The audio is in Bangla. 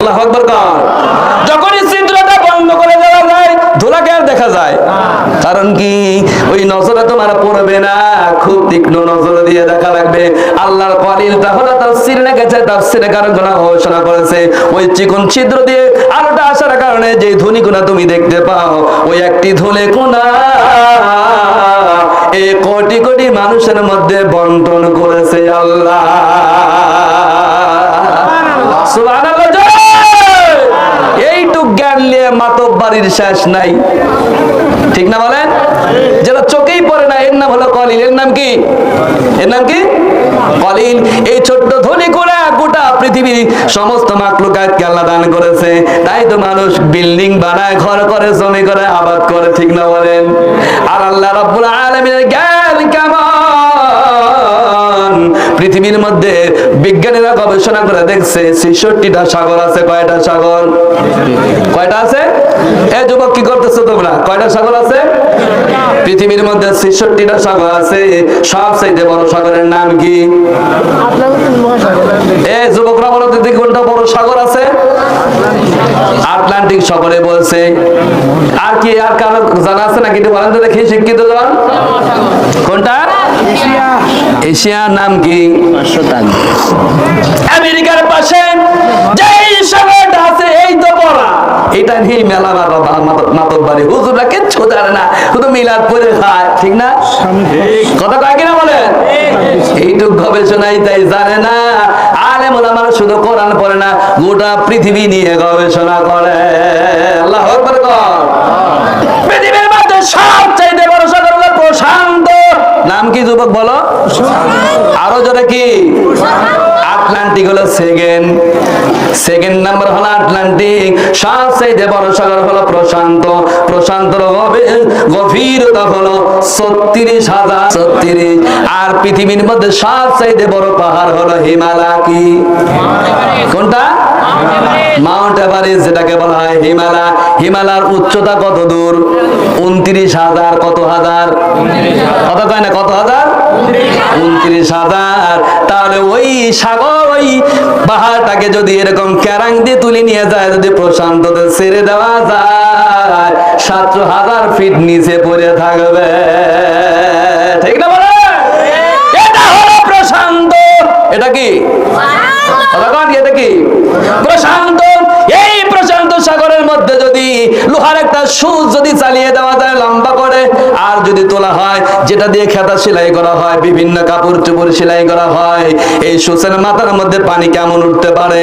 আল্লাহু আকবার কর। যখনই ছিদ্রটা বন্ধ করে দেওয়া যায় ধুলাকে আর দেখা যায়, কারণ কি ওই নজরে তোমার পড়বে না, খুব তীক্ষ্ণ নজর দিয়ে দেখা লাগবে। আল্লাহর কলিল তাহলে তাফসীর লেগেছে, তাফসীরে কারণগুলো ঘোষণা করেছে ওই চিকন ছিদ্র দিয়ে আলোটা আসার কারণে যে ধূলিকণা তুমি দেখতে পাও, ওই একটি ধূলি কণা এই কোটি কোটি মানুষের মধ্যে বন্টন করেছে আল্লাহ। সুবহানাল্লাহ। এইটুক জ্ঞান নিয়ে মাতব্বাড়ির শেষ নাই, ঠিক না বলেন? যেটা চোখেই পড়ে না এর নাম হলো কলিল। এর নাম কি? এর নাম কি? কলিল। এই ছোট্ট ধনী করে গোটা পৃথিবী সমস্ত মাখলুকাতকে আল্লাহ দান করেছে। তাই তো মানুষ বিল্ডিং বানায়, ঘর করে, জমি করে, আবাদ করে, ঠিক না বলেন? আর আল্লাহ রাব্বুল আলামিনের জ্ঞান কেমন! পৃথিবীর মধ্যে বিজ্ঞানীরা গবেষণা করে দেখছে ৬৬টা সাগর আছে। কয়টা সাগর? কয়টা আছে? এ যুবক কি করতেছো তোমরা? কয়টা সাগর আছে পৃথিবীর মধ্যে? ৬৬টা সাগর আছে। সবচেয়ে বড় সাগরের নাম কি? এ যুবকরা বলো তো, কোনটা বড় সাগর আছে? আটলান্টিক সাগরে বলছে। আর কি, আর কারো জানা আছে নাকি? বলেন তো দেখি, শিক্ষিত জন। কোনটা? এশিয়া। নাম কি? আমেরিকার পাশে যেই সাগরটা আছে এই তো বড়। এটা নিয়ে মেলা মাতব্বাড়ি হুজুররা কিচ্ছু জানে না, শুধু মিলাদ পড়ে খায়, ঠিক না? কথা কয় কিনা বলেন? এইটুক গবেষণাই তাই জানে না। আলেম ওলামারা শুধু কোরআন পড়ে না, গোটা পৃথিবী নিয়ে গবেষণা করে। আল্লাহু আকবার কর। পৃথিবীর মধ্যে সবচেয়ে বড় সাগর হলো প্রশান্ত। নাম কি যুবক বলো? আরো জোরে কি? আটলান্টিক হলো সেকেন্ড নাম্বার হলো আটলান্টিক। সবচেয়ে বড় সাগর হলো প্রশান্ত। প্রশান্তর গভীরতা হলো ৩৬,০০০। আর পৃথিবীর মধ্যে সবচেয়ে বড় পাহাড় হলো হিমালয়। কি? কোনটা? মাউন্ট এভারেস্ট, যেটাকে বলা হয় হিমালয়। হিমালয়ের উচ্চতা কত দূর? ২৯,০০০। কত হাজার? কত কয় না? কত হাজার? ২৯,০০০। তাহলে ওই সাগর, ওই পাহাড়টাকে যদি এরকম ক্যারাং দিয়ে তুলে নিয়ে যায়, যদি প্রশান্ততে ছেড়ে দেওয়া যায়, ৭০০০ ফিট নিচে পড়ে থাকবে, ঠিক না বলে? এটা হলো প্রশান্ত। এটা কি? এটা কি? প্রশান্ত। এই প্রশান্ত সাগরের মধ্যে যদি লোহার একটা সুচ যদি চালিয়ে দেওয়া যায় লম্বা করে, আর যদি তোলা হয়, যেটা দিয়ে খেতা সেলাই করা হয়, বিভিন্ন কাপড় চোপড় সেলাই করা হয়, এই সুচের মাথার মধ্যে পানি কেমন উঠতে পারে?